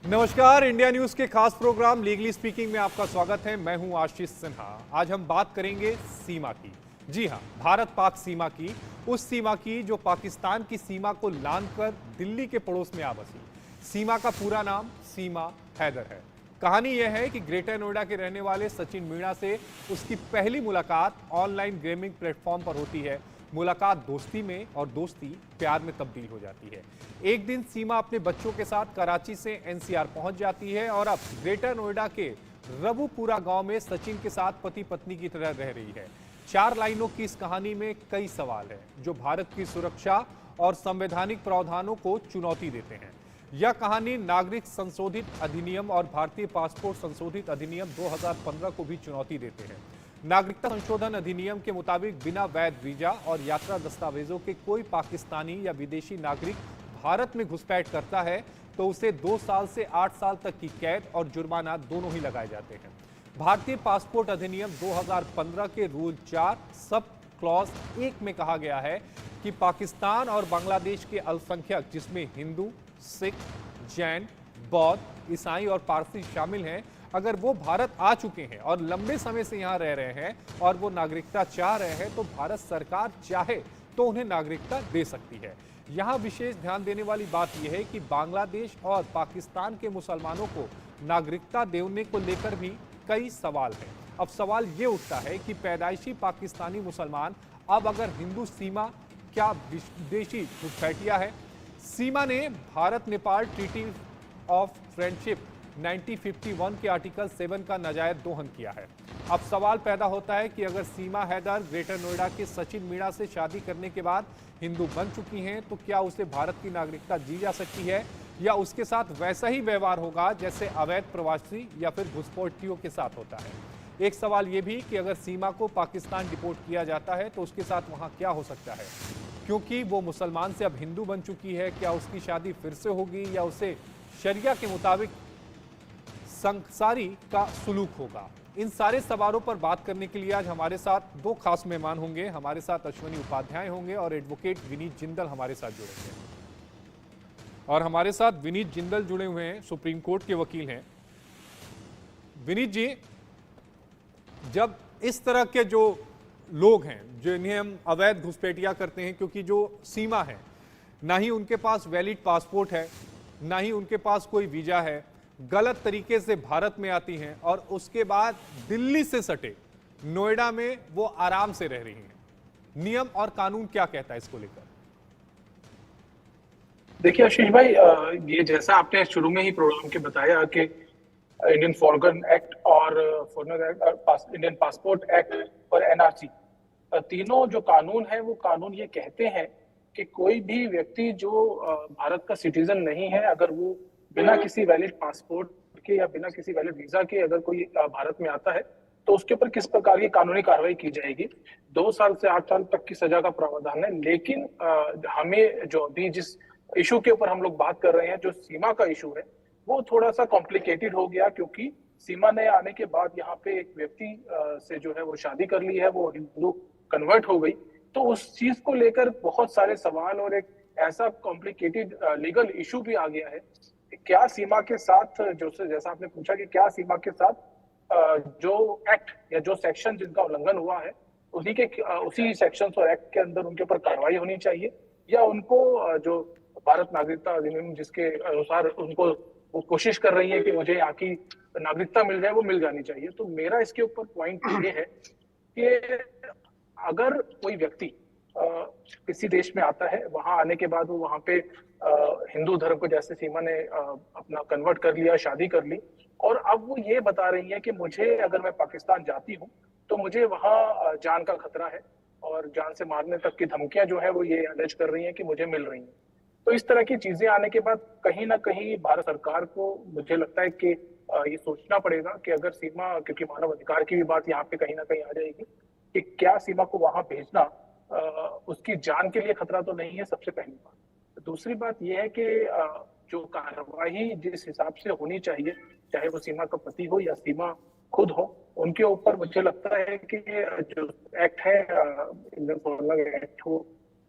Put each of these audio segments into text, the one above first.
नमस्कार, India news के खास प्रोग्राम लीगली स्पीकिंग में आपका स्वागत है। मैं हूं आशीष सिन्हा। आज हम बात करेंगे सीमा की। जी हां, भारत पाक सीमा की, उस सीमा की जो पाकिस्तान की सीमा को लांघकर दिल्ली के पड़ोस में आ बसी। सीमा का पूरा नाम सीमा हैदर है। कहानी यह है कि ग्रेटर नोएडा के रहने वाले सचिन मीणा से उसकी पहली मुलाकात ऑनलाइन गेमिंग प्लेटफॉर्म पर होती है। मुलाकात दोस्ती में और दोस्ती प्यार में तब्दील हो जाती है। एक दिन सीमा अपने बच्चों के साथ कराची से एनसीआर पहुंच जाती है और अब ग्रेटर नोएडा के रबुपुरा गांव में सचिन के साथ पति पत्नी की तरह रह रही है। 4 लाइनों की इस कहानी में कई सवाल हैं जो भारत की सुरक्षा और संवैधानिक प्रावधानों को चुनौती देते हैं। यह कहानी नागरिक संशोधित अधिनियम और भारतीय पासपोर्ट संशोधित अधिनियम 2015 को भी चुनौती देते हैं। नागरिकता संशोधन अधिनियम के मुताबिक बिना वैध वीजा और यात्रा दस्तावेजों के कोई पाकिस्तानी या विदेशी नागरिक भारत में घुसपैठ करता है तो उसे 2 साल से 8 साल तक की कैद और जुर्माना दोनों ही लगाए जाते हैं। भारतीय पासपोर्ट अधिनियम 2015 के रूल 4 सब क्लॉज 1 में कहा गया है कि पाकिस्तान और बांग्लादेश के अल्पसंख्यक जिसमें हिंदू, सिख, जैन, बौद्ध, ईसाई और पारसी शामिल हैं, अगर वो भारत आ चुके हैं और लंबे समय से यहाँ रह रहे हैं और वो नागरिकता चाह रहे हैं तो भारत सरकार चाहे तो उन्हें नागरिकता दे सकती है। यहाँ विशेष ध्यान देने वाली बात यह है कि बांग्लादेश और पाकिस्तान के मुसलमानों को नागरिकता देने को लेकर भी कई सवाल हैं। अब सवाल ये उठता है कि पैदाइशी पाकिस्तानी मुसलमान अब अगर हिंदू सीमा क्या विदेशी घुसपैठिया है? सीमा ने Bharat Nepal treaty of friendship 1951 के आर्टिकल 7 का नाजायज दोहन किया है। अब सवाल पैदा होता है कि अगर सीमा हैदर ग्रेटर नोएडा के सचिन मीणा से शादी करने के बाद हिंदू बन चुकी हैं तो क्या उसे भारत की नागरिकता दी जा सकती है या उसके साथ वैसा ही व्यवहार होगा जैसे अवैध प्रवासी या फिर घुसपैठियों के साथ होता है? एक सवाल यह भी कि अगर सीमा को पाकिस्तान डिपोर्ट किया जाता है तो उसके साथ वहां क्या हो सकता है, क्योंकि वो मुसलमान से अब हिंदू बन चुकी है। क्या उसकी शादी फिर से होगी या उसे शरिया के मुताबिक संसारी का सुलूक होगा? इन सारे सवालों पर बात करने के लिए आज हमारे साथ 2 खास मेहमान होंगे। हमारे साथ अश्विनी उपाध्याय होंगे और एडवोकेट विनीत जिंदल हमारे साथ जुड़ेंगे। और हमारे साथ विनीत जिंदल जुड़े हुए हैं, सुप्रीम कोर्ट के वकील हैं। विनीत जी, जब इस तरह के जो लोग हैं जिन्हें हम अवैध घुसपैठिया करते हैं, क्योंकि जो सीमा है ना ही उनके पास वैलिड पासपोर्ट है ना ही उनके पास कोई वीजा है, गलत तरीके से भारत में आती हैं और उसके बाद दिल्ली से सटे नोएडा में वो आराम से रह रही हैं, नियम और कानून क्या कहता है इसको लेकर? देखिए आशीष भाई, ये जैसा आपने शुरू में ही प्रोग्राम के बताया कि इंडियन फॉरेन एक्ट और foreigner act, Indian passport act और एनआरसी, तीनों जो कानून है वो कानून ये कहते हैं कि कोई भी व्यक्ति जो भारत का सिटीजन नहीं है, अगर वो बिना किसी वैलिड पासपोर्ट के या बिना किसी वैलिड वीजा के अगर कोई भारत में आता है तो उसके ऊपर किस प्रकार की कानूनी कार्रवाई की जाएगी। 2 साल से 8 साल तक की सजा का प्रावधान है। लेकिन हमें जो अभी जिस इशू के ऊपर हम लोग बात कर रहे हैं, जो सीमा का इशू है, वो थोड़ा सा कॉम्प्लिकेटेड हो गया, क्योंकि सीमा ने आने के बाद यहाँ पे एक व्यक्ति से जो है वो शादी कर ली है, वो हिंदू कन्वर्ट हो गई। तो उस चीज को लेकर बहुत सारे सवाल और एक ऐसा कॉम्प्लिकेटेड लीगल इशू भी आ गया है कि क्या सीमा के साथ, जो जैसा आपने पूछा कि क्या सीमा के साथ जो एक्ट या जो सेक्शन जिनका उल्लंघन हुआ है उन्हीं के उसी सेक्शन और एक्ट के अंदर उनके ऊपर कार्रवाई होनी चाहिए, या उनको जो भारत नागरिकता अधिनियम जिसके अनुसार उनको वो कोशिश कर रही है कि मुझे यहाँ की नागरिकता मिल जाए वो मिल जानी चाहिए। तो मेरा इसके ऊपर पॉइंट ये है कि अगर कोई व्यक्ति किसी देश में आता है, वहां आने के बाद वो वहां पे हिंदू धर्म को, जैसे सीमा ने अपना कन्वर्ट कर लिया, शादी कर ली, और अब वो ये बता रही है कि मुझे अगर मैं पाकिस्तान जाती हूँ तो मुझे वहां जान का खतरा है और जान से मारने तक की धमकियां जो है वो ये अलेज कर रही हैं कि मुझे मिल रही हैं। तो इस तरह की चीजें आने के बाद कहीं ना कहीं भारत सरकार को मुझे लगता है कि ये सोचना पड़ेगा कि अगर सीमा, क्योंकि मानव अधिकार की भी बात यहाँ पे कहीं ना कहीं आ जाएगी, कि क्या सीमा को वहां भेजना उसकी जान के लिए खतरा तो नहीं है, सबसे पहली बात। दूसरी बात यह है कि जो कार्रवाई जिस हिसाब से होनी चाहिए, चाहे वो सीमा का पति हो या सीमा खुद हो, उनके ऊपर मुझे लगता है कि जो एक्ट है, इंडियन फॉरेन एक्ट हो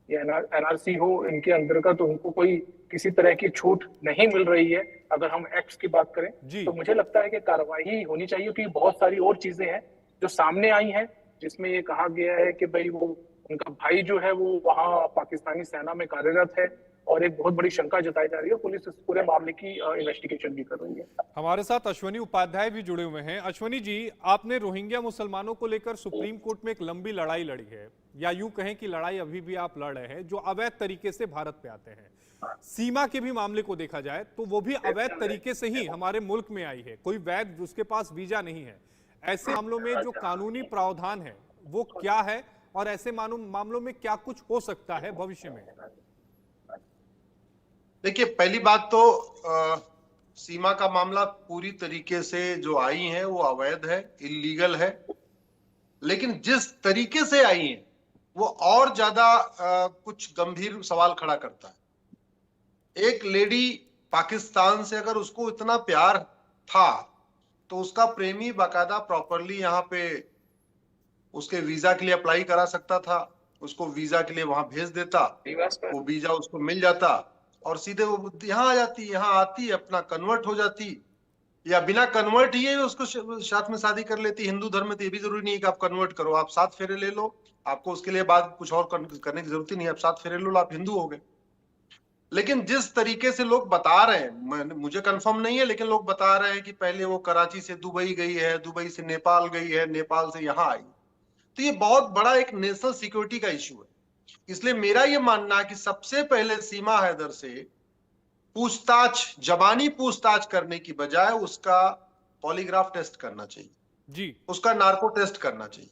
या एनआरसी हो, इनके अंतर्गत उनको कोई किसी तरह की छूट नहीं मिल रही है, अगर हम एक्ट्स की बात करें, जी। तो मुझे लगता है कि कार्रवाई होनी चाहिए, क्योंकि बहुत सारी और चीजें हैं जो सामने आई हैं, जिसमें ये कहा गया है कि भाई वो उनका भाई जो है वो वहाँ पाकिस्तानी सेना में कार्यरत है, और एक बहुत बड़ी शंका जताई जा रही है। पुलिस इस पूरे मामले की इन्वेस्टिगेशन भी कर रही है। हमारे साथ अश्वनी उपाध्याय भी जुड़े हुए हैं। अश्वनी जी, आपने रोहिंग्या मुसलमानों को लेकर सुप्रीम कोर्ट में एक लंबी लड़ाई लड़ी है, या यूं कहें कि लड़ाई अभी भी आप लड़ रहे हैं, जो अवैध तरीके से भारत पे आते हैं। सीमा के भी मामले को देखा जाए तो वो भी अवैध तरीके से ही हमारे मुल्क में आई है, कोई वैध उसके पास वीजा नहीं है। ऐसे मामलों में जो कानूनी प्रावधान है वो क्या है, और ऐसे मामलों में क्या कुछ हो सकता है भविष्य में? देखिए, पहली बात तो सीमा का मामला पूरी तरीके से जो आई है वो अवैध है, इल्लीगल है। लेकिन जिस तरीके से आई है वो और ज्यादा कुछ गंभीर सवाल खड़ा करता है। एक लेडी पाकिस्तान से अगर उसको इतना प्यार था तो उसका प्रेमी बाकायदा प्रॉपरली यहाँ पे उसके वीजा के लिए अप्लाई करा सकता था, उसको वीजा के लिए वहां भेज देता, वो वीजा उसको मिल जाता और सीधे वो यहाँ आ जाती, यहाँ आती, अपना कन्वर्ट हो जाती, या बिना कन्वर्ट ही उसको साथ में शादी कर लेती। हिंदू धर्म में तो ये भी जरूरी नहीं है कि आप कन्वर्ट करो, आप 7 फेरे ले लो, आपको उसके लिए बाद कुछ और करने की जरूरत ही नहीं है, आप 7 फेरे लो, आप हिंदू हो गए। लेकिन जिस तरीके से लोग बता रहे हैं, मुझे कंफर्म नहीं है, लेकिन लोग बता रहे हैं कि पहले वो कराची से दुबई गई है, दुबई से नेपाल गई है, नेपाल से यहाँ आई, तो ये बहुत बड़ा एक नेशनल सिक्योरिटी का इश्यू है। इसलिए मेरा ये मानना है कि सबसे पहले सीमा हैदर से पूछताछ, जबानी पूछताछ करने की बजाय उसका पॉलीग्राफ टेस्ट करना चाहिए जी, उसका नार्को टेस्ट करना चाहिए।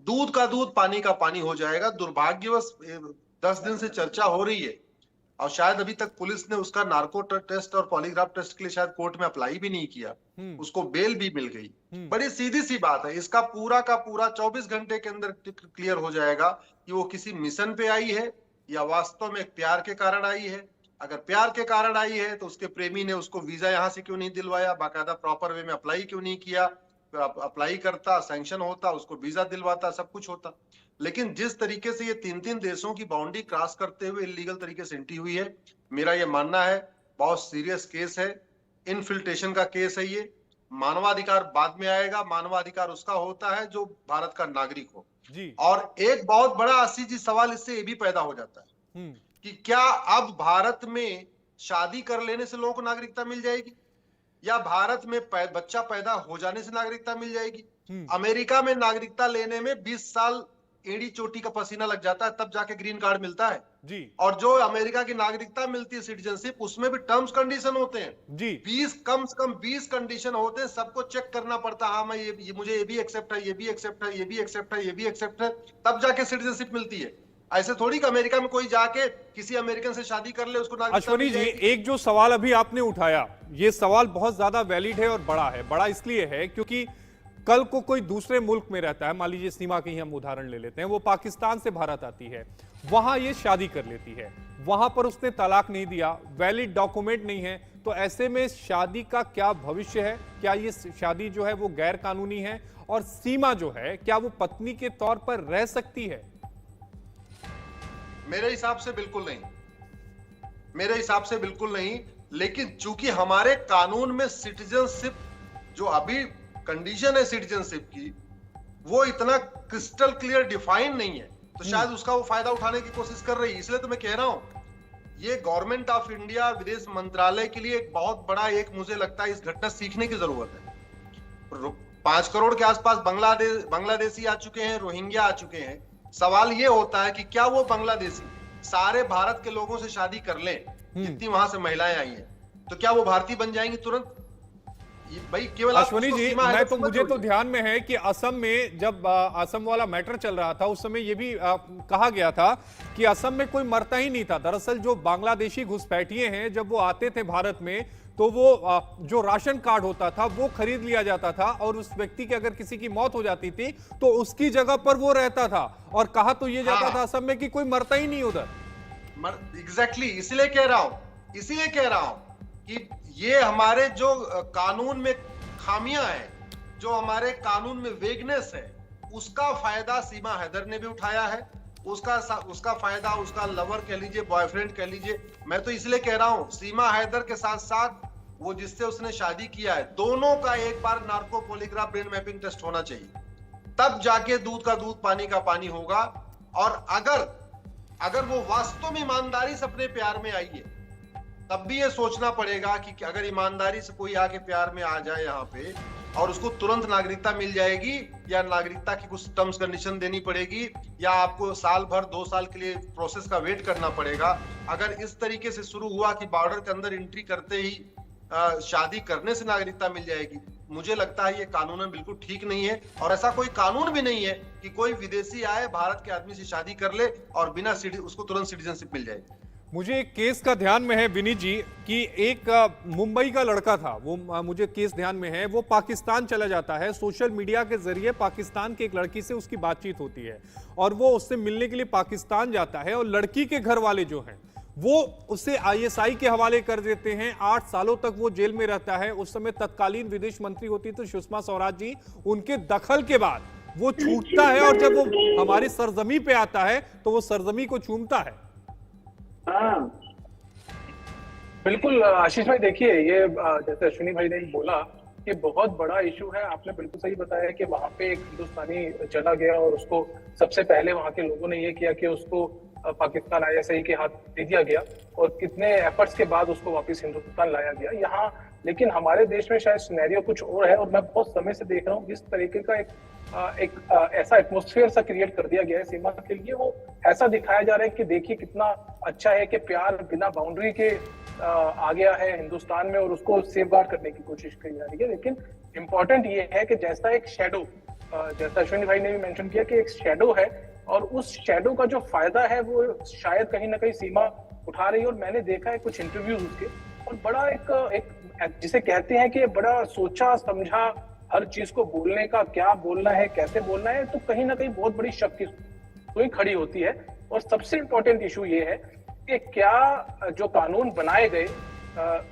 दूध का दूध, पानी का पानी हो जाएगा। दुर्भाग्यवश 10 दिन से चर्चा हो रही है और शायद अभी तक पुलिस ने उसका नार्को टेस्ट और पॉलीग्राफ टेस्ट के लिए शायद कोर्ट में अप्लाई भी नहीं किया, उसको बेल भी मिल गई। बड़ी सीधी सी बात है, इसका पूरा का पूरा 24 घंटे के अंदर क्लियर हो जाएगा कि वो किसी मिशन पे आई है या वास्तव में प्यार के कारण आई है। अगर प्यार के कारण आई है तो उसके प्रेमी ने उसको वीजा यहाँ से क्यों नहीं दिलवाया, बाकायदा प्रॉपर वे में अप्लाई क्यों नहीं किया, अप्लाई करता, सैंक्शन होता, उसको वीजा दिलवाता, सब कुछ होता। लेकिन जिस तरीके से ये 3-3 देशों की बाउंड्री क्रॉस करते हुए इलीगल तरीके से एंट्री हुई है, मेरा ये मानना है बहुत सीरियस केस है, इनफिल्ट्रेशन का केस है ये। मानवाधिकार बाद में आएगा, मानवाधिकार उसका होता है जो भारत का नागरिक हो जी। और एक बहुत बड़ा आशीष सवाल इससे ये भी पैदा हो जाता है कि क्या अब भारत में शादी कर लेने से लोगों को नागरिकता मिल जाएगी, या भारत में बच्चा पैदा हो जाने से नागरिकता मिल जाएगी? अमेरिका में नागरिकता लेने में 20 साल एड़ी चोटी का पसीना लग जाता है, तब जाके ग्रीन कार्ड मिलता है जी। और जो अमेरिका की नागरिकता मिलती है, सिटीजनशिप, उसमें भी टर्म्स कंडीशन होते हैं जी। 20 कम से कम 20 कंडीशन होते हैं, सबको चेक करना पड़ता है। हाँ, मैं ये मुझे ये भी एक्सेप्ट है, ये भी एक्सेप्ट है, ये भी एक्सेप्ट है, ये भी एक्सेप्ट है, तब जाके सिटीजनशिप मिलती है। ऐसे थोड़ी कि अमेरिका में कोई जाके किसी अमेरिकन से शादी कर ले, उसको नागरिकता अश्वनी जी, एक जो सवाल अभी आपने उठाया, ये सवाल बहुत ज्यादा वैलिड है और बड़ा है। बड़ा इसलिए है क्योंकि कल को कोई दूसरे मुल्क में रहता है, मान लीजिए सीमा की ही हम उदाहरण ले लेते हैं, वो पाकिस्तान से भारत आती है, वहां ये शादी कर लेती है, वहां पर उसने तलाक नहीं दिया, वैलिड डॉक्यूमेंट नहीं है, तो ऐसे में शादी का क्या भविष्य है? क्या ये शादी जो है वो गैर कानूनी है? और सीमा जो है, क्या वो पत्नी के तौर पर रह सकती है? मेरे हिसाब से बिल्कुल नहीं, मेरे हिसाब से बिल्कुल नहीं। लेकिन चूंकि हमारे कानून में सिटीजनशिप, जो अभी कंडीशन है सिटीजनशिप की, वो इतना क्रिस्टल क्लियर डिफाइन नहीं है, तो शायद उसका वो फायदा उठाने की कोशिश कर रही है। इसलिए तो मैं कह रहा हूं, ये गवर्नमेंट ऑफ इंडिया, विदेश मंत्रालय के लिए एक बहुत बड़ा, एक मुझे लगता है इस घटना सीखने की जरूरत है। 5 करोड़ के आसपास बांग्लादेशी आ चुके हैं, रोहिंग्या आ चुके हैं। सवाल ये होता है कि क्या वो बांग्लादेशी सारे भारत के लोगों से शादी कर लें, जितनी वहां से महिलाएं आई हैं, तो क्या वो भारतीय बन जाएंगी तुरंत? भाई केवल अश्वनी जी, मुझे तो ध्यान में है कि असम में जब असम वाला मैटर चल रहा था, उस समय ये भी कहा गया था कि असम में कोई मरता ही नहीं था। दरअसल जो बांग्लादेशी घुसपैठिए हैं, जब वो आते थे भारत में, तो वो जो राशन कार्ड होता था वो खरीद लिया जाता था, और उस व्यक्ति की अगर किसी की मौत हो जाती थी तो उसकी जगह पर वो रहता था। और कहा तो ये जाता था असम में कि कोई मरता ही नहीं उधर। एग्जैक्टली, इसलिए कह रहा हूं कि ये हमारे जो कानून में खामियां हैं, जो हमारे कानून में वेगनेस है, उसका फायदा सीमा हैदर ने भी उठाया है, उसका फायदा, उसका लवर कह लीजिए, बॉयफ्रेंड कह लीजिए। मैं तो इसलिए कह रहा हूं, सीमा हैदर के साथ साथ वो जिससे उसने शादी किया है, दोनों का एक बार narco polygraph brain mapping test होना चाहिए, तब जाके दूध का दूध पानी का पानी होगा। और अगर वो वास्तव में ईमानदारी से अपने प्यार में आई है, तब भी ये सोचना पड़ेगा कि अगर ईमानदारी से कोई आके प्यार में आ जाए यहाँ पे, और उसको तुरंत नागरिकता मिल जाएगी, या नागरिकता की कुछ टर्म्स कंडीशन देनी पड़ेगी, या आपको साल भर 2 साल के लिए प्रोसेस का वेट करना पड़ेगा। अगर इस तरीके से शुरू हुआ कि बॉर्डर के अंदर एंट्री करते ही शादी करने से नागरिकता मिल जाएगी, मुझे लगता है ये कानूनन बिल्कुल ठीक नहीं है। और ऐसा कोई कानून भी नहीं है कि कोई विदेशी आए, भारत के आदमी से शादी कर ले और बिना उसको तुरंत सिटीजनशिप मिल जाएगी। मुझे एक केस का ध्यान में है विनीत जी कि एक मुंबई का लड़का था, वो मुझे केस ध्यान में है, वो पाकिस्तान चला जाता है, सोशल मीडिया के जरिए पाकिस्तान की एक लड़की से उसकी बातचीत होती है और वो उससे मिलने के लिए पाकिस्तान जाता है, और लड़की के घर वाले जो हैं वो उसे आईएसआई के हवाले कर देते हैं। 8 सालों तक वो जेल में रहता है। उस समय तत्कालीन विदेश मंत्री होती थी सुषमा स्वराज जी, उनके दखल के बाद वो छूटता है, और जब वो हमारी सरजमी पे आता है तो वो सरजमी को चूमता है। बिल्कुल आशीष भाई, देखिए ये जैसे अश्विनी भाई ने बोला, ये बहुत बड़ा इशू है। आपने बिल्कुल सही बताया कि वहां पे एक हिंदुस्तानी चला गया और उसको सबसे पहले वहां के लोगों ने ये किया कि उसको पाकिस्तान आईएसआई के हाथ दे दिया गया, और कितने एफर्ट्स के बाद उसको वापस हिंदुस्तान लाया गया यहाँ। लेकिन हमारे देश में शायद सिनेरियो कुछ और है, और मैं बहुत समय से देख रहा हूँ जिस तरीके का एक ऐसा एटमॉस्फेयर सा क्रिएट कर दिया गया है सीमा के लिए। वो ऐसा दिखाया जा रहा है कि देखिए कितना अच्छा है कि प्यार बिना बाउंड्री के आ गया है हिंदुस्तान में, और उसको सेफगार्ड करने की कोशिश की जा रही है। लेकिन इम्पोर्टेंट ये है कि जैसा एक शेडो, जैसा अश्विनी भाई ने भी मेंशन किया कि एक शेडो है, और उस शेडो का जो फायदा है वो शायद कहीं ना कहीं सीमा उठा रही है। और मैंने देखा है कुछ इंटरव्यूज उसके, और बड़ा एक जिसे कहते हैं कि बड़ा सोचा समझा हर चीज को बोलने का, क्या बोलना है, कैसे बोलना है, तो कहीं ना कहीं बहुत बड़ी शक की सुई खड़ी होती है। और सबसे इंपॉर्टेंट इशू ये है कि क्या जो कानून बनाए गए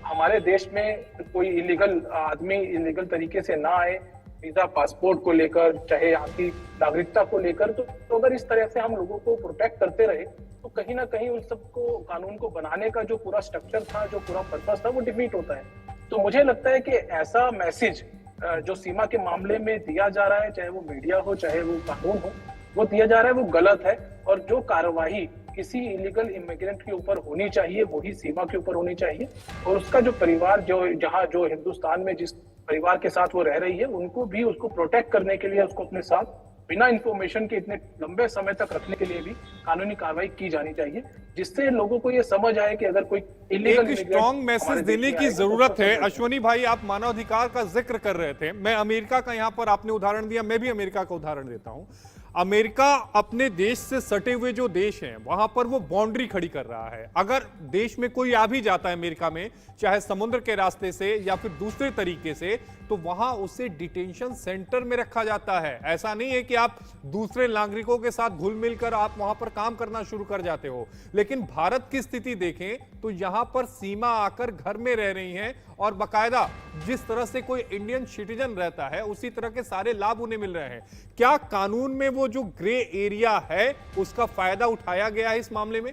हमारे देश में कोई इलीगल आदमी इलीगल तरीके से ना आए, वीजा पासपोर्ट को लेकर, चाहे यहाँ की नागरिकता को लेकर, तो अगर इस तरह से हम लोगों को प्रोटेक्ट करते रहे तो कहीं ना कहीं उन सबको कानून को बनाने का जो पूरा स्ट्रक्चर था, जो पूरा पर्पस था, वो डिफीट होता है। तो मुझे लगता है कि ऐसा मैसेज जो सीमा के मामले में दिया जा रहा है, चाहे वो मीडिया हो चाहे वो कानून हो, वो दिया जा रहा है वो गलत है। और जो कार्रवाई किसी इलीगल इमिग्रेंट के ऊपर होनी चाहिए वही सीमा के ऊपर होनी चाहिए, और उसका जो परिवार जो हिंदुस्तान में जिस परिवार के साथ वो रह रही है, उनको भी उसको प्रोटेक्ट करने के लिए उसको अपने साथ बिना इंफॉर्मेशन के इतने लंबे समय तक रखने के लिए भी कानूनी कार्रवाई की जानी चाहिए, जिससे लोगों को ये समझ आए कि अगर कोई इलीगल एक स्ट्रॉन्ग मैसेज देने की जरूरत है। अश्विनी भाई, आप मानवाधिकार का जिक्र कर रहे थे, मैं अमेरिका का यहाँ पर आपने उदाहरण दिया, मैं भी अमेरिका का उदाहरण देता हूँ। अमेरिका अपने देश से सटे हुए जो देश हैं वहां पर वो बाउंड्री खड़ी कर रहा है। अगर देश में कोई आ भी जाता है अमेरिका में, चाहे समुद्र के रास्ते से या फिर दूसरे तरीके से, तो वहां उसे डिटेंशन सेंटर में रखा जाता है। ऐसा नहीं है कि आप दूसरे नागरिकों के साथ घुल मिलकर आप वहां पर काम करना शुरू कर जाते हो। लेकिन भारत की स्थिति देखें तो यहां पर सीमा आकर घर में रह रही हैं, और बाकायदा जिस तरह से कोई इंडियन सिटीजन रहता है उसी तरह के सारे लाभ उन्हें मिल रहे हैं। क्या कानून में वो जो ग्रे एरिया है उसका फायदा उठाया गया है इस मामले में?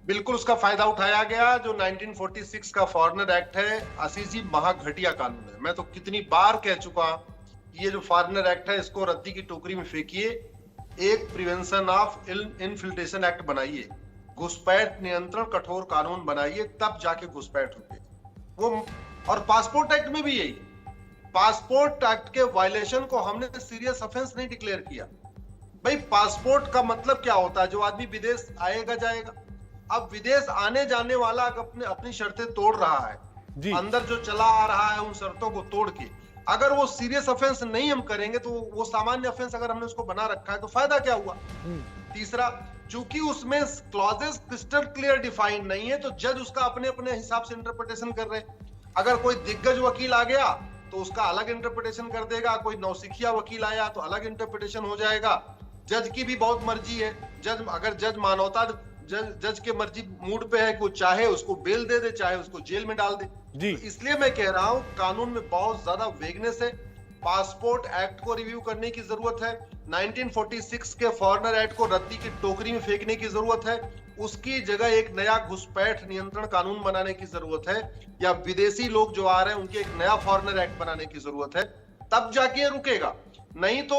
बिल्कुल उसका फायदा उठाया गया। जो 1946 का फॉरेनर एक्ट है, आशीष जी, महाघटिया कानून है। मैं तो कितनी बार कह चुका, ये जो फॉरेनर एक्ट है इसको रद्दी की टोकरी में फेंकिए, एक प्रिवेंशन ऑफ इनफिल्ट्रेशन एक्ट बनाइए, घुसपैठ नियंत्रण कठोर कानून बनाइए, तब जाके घुसपैठ होगी वो। और पासपोर्ट एक्ट में भी यही, पासपोर्ट एक्ट के वायलेशन को हमने सीरियस ऑफेंस नहीं डिक्लेयर किया। भाई पासपोर्ट का मतलब क्या होता है? जो आदमी विदेश आएगा जाएगा। अब विदेश आने जाने वाला अपनी शर्तें तोड़ रहा है, अंदर जो चला आ रहा है उन शर्तों को तोड़ के, अगर वो सीरियस ऑफेंस नहीं हम करेंगे तो वो सामान्य ऑफेंस अगर हमने उसको बना रखा है तो फायदा क्या हुआ? तीसरा, चूंकि उसमें क्लॉजेस क्रिस्टल क्लियर डिफाइंड नहीं है तो जज उसका अपने अपने हिसाब से इंटरप्रिटेशन कर रहे हैं। अगर कोई दिग्गज वकील आ गया तो उसका अलग इंटरप्रिटेशन कर देगा, कोई नौसिखिया वकील आया तो अलग इंटरप्रिटेशन हो जाएगा। जज की भी बहुत मर्जी है। अगर जज मानवता जज के मर्जी मूड पे है, कोई चाहे उसको बेल दे दे, चाहे उसको जेल में डाल दे। तो इसलिए मैं कह रहा हूं कानून में बहुत ज्यादा वेगनेस है। पासपोर्ट एक्ट को रिव्यू करने की जरूरत है, 1946 के फॉरेनर एक्ट को रद्दी की टोकरी में फेंकने की जरूरत है, उसकी जगह एक नया घुसपैठ नियंत्रण कानून बनाने की जरूरत है, या विदेशी लोग जो आ रहे हैं उनके एक नया फॉरेनर एक्ट बनाने की जरूरत है, तब जाके रुकेगा। नहीं तो,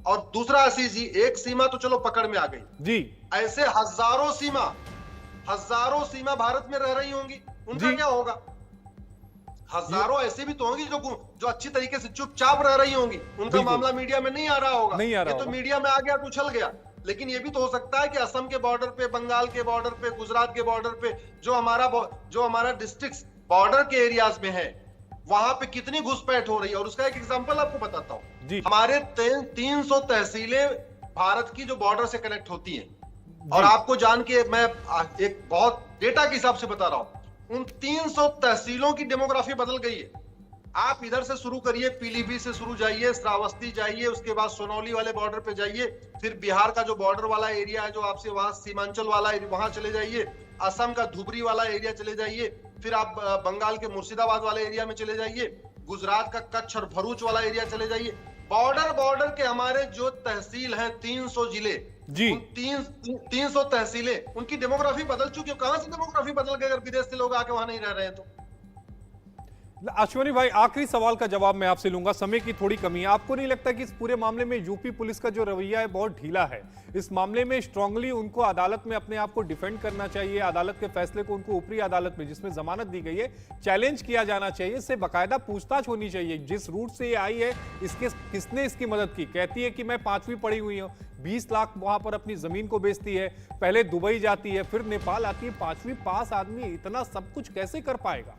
और दूसरा आशीष जी, एक सीमा तो चलो पकड़ में आ गई जी, ऐसे हजारों सीमा भारत में रह रही होंगी, उनका क्या होगा? हजारों ऐसे भी तो होंगी जो अच्छी तरीके से चुपचाप रह रही होंगी, उनका मामला मीडिया में नहीं आ रहा होगा। नहीं आ रहा ये तो मीडिया में आ गया तो उछल गया। लेकिन ये भी तो हो सकता है कि असम के बॉर्डर पे, बंगाल के बॉर्डर पे, गुजरात के बॉर्डर पे, जो हमारा डिस्ट्रिक्ट बॉर्डर के एरियाज में है, वहां पे कितनी घुसपैठ हो रही है। और उसका एक एग्जांपल आपको बताता हूं। हमारे 300 तहसीलें भारत की जो बॉर्डर से कनेक्ट होती हैं, और आपको जान के मैं एक बहुत डेटा के हिसाब से बता रहा हूं, उन 300 तहसीलों की डेमोग्राफी बदल गई है। आप इधर से शुरू करिए, पीलीभीत से शुरू जाइए, श्रावस्ती जाइए, उसके बाद सोनौली वाले बॉर्डर पे जाइए, फिर बिहार का जो बॉर्डर वाला एरिया है, जो आपसे वहां सीमांचल वाला वहां चले जाइए, असम का धुबरी वाला एरिया चले जाइए, फिर आप बंगाल के मुर्शिदाबाद वाले एरिया में चले जाइए, गुजरात का कच्छ और भरूच वाला एरिया चले जाइए। बॉर्डर के हमारे जो तहसील हैं, 300 जिले जी, 300 तहसीलें, उनकी डेमोग्राफी बदल चुकी है। कहां से डेमोग्राफी बदल गई अगर विदेश से लोग आके वहां नहीं रह रहे हैं तो? अश्वनी भाई, आखिरी सवाल का जवाब मैं आपसे लूंगा, समय की थोड़ी कमी है। आपको नहीं लगता कि इस पूरे मामले में यूपी पुलिस का जो रवैया है बहुत ढीला है? इस मामले में स्ट्रांगली उनको अदालत में अपने आप को डिफेंड करना चाहिए, अदालत के फैसले को उनको ऊपरी अदालत में जिसमें जमानत दी गई है चैलेंज किया जाना चाहिए, इससे बाकायदा पूछताछ होनी चाहिए। जिस रूट से ये आई है, किसने इसकी मदद की? कहती है कि मैं 5वीं पढ़ी हुई हूँ, 20 लाख वहां पर अपनी जमीन को बेचती है, पहले दुबई जाती है, फिर नेपाल आती है। 5वीं पास आदमी इतना सब कुछ कैसे कर पाएगा?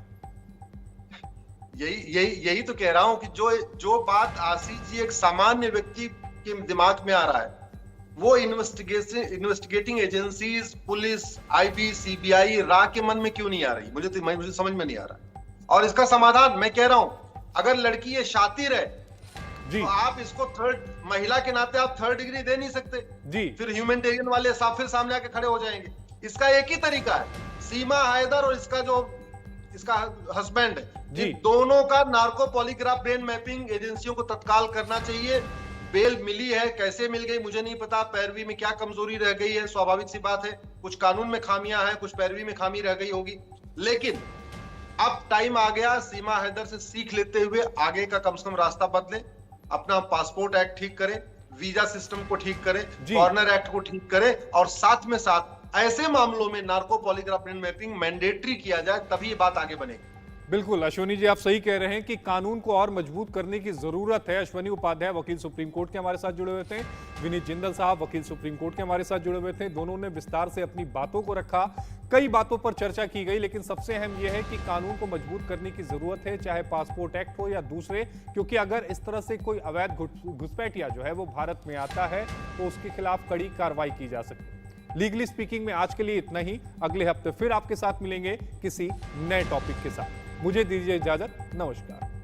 यही तो कह रहा हूं कि जो बात आशीष जी एक सामान्य व्यक्ति के दिमाग में आ रहा है, वो investigating agencies, police, IB, CBI, रा के मन में क्यों नहीं आ रही? मुझे समझ में नहीं आ रहा। और इसका समाधान मैं कह रहा हूं, अगर लड़की ये शातिर है जी, तो आप इसको महिला के नाते आप 3rd डिग्री दे नहीं सकते जी, फिर ह्यूमैनिटेरियन वाले फिर सामने आके खड़े हो जाएंगे। इसका एक ही तरीका है, सीमा हैदर और इसका हस्बैंड है, इन दोनों का नार्को पॉलीग्राफ ब्रेन मैपिंग एजेंसियों को तत्काल करना चाहिए। बेल मिली है, कैसे मिल गई मुझे नहीं पता, पैरवी में क्या कमजोरी रह गई है, स्वाभाविक सी बात है, कुछ कानून में खामियां हैं, कुछ पैरवी में खामी रह गई होगी। लेकिन अब टाइम आ गया, सीमा हैदर से सीख लेते हुए आगे का कम से कम रास्ता बदले, अपना पासपोर्ट एक्ट ठीक करें, वीजा सिस्टम को ठीक करें, फॉरेनर एक्ट को ठीक करें, और साथ में साथ ऐसे मामलों में narco polygraph brain mapping mandatory किया जाए, तभी ये बात आगे बनेगी। बिल्कुल अश्वनी जी, आप सही कह रहे हैं कि कानून को और मजबूत करने की जरूरत है। अश्वनी उपाध्याय वकील सुप्रीम कोर्ट के हमारे साथ जुड़े हुए थे, विनीत जिंदल साहब वकील सुप्रीम कोर्ट के हमारे साथ जुड़े हुए थे। दोनों ने विस्तार से अपनी बातों को रखा, कई बातों पर चर्चा की गई, लेकिन सबसे अहम यह है कि कानून को मजबूत करने की जरूरत है, चाहे पासपोर्ट एक्ट हो या दूसरे, क्योंकि अगर इस तरह से कोई अवैध घुसपैठिया जो है वो भारत में आता है तो उसके खिलाफ कड़ी कार्रवाई की जा सकती है। लीगली स्पीकिंग में आज के लिए इतना ही। अगले हफ्ते फिर आपके साथ मिलेंगे किसी नए टॉपिक के साथ। मुझे दीजिए इजाजत, नमस्कार।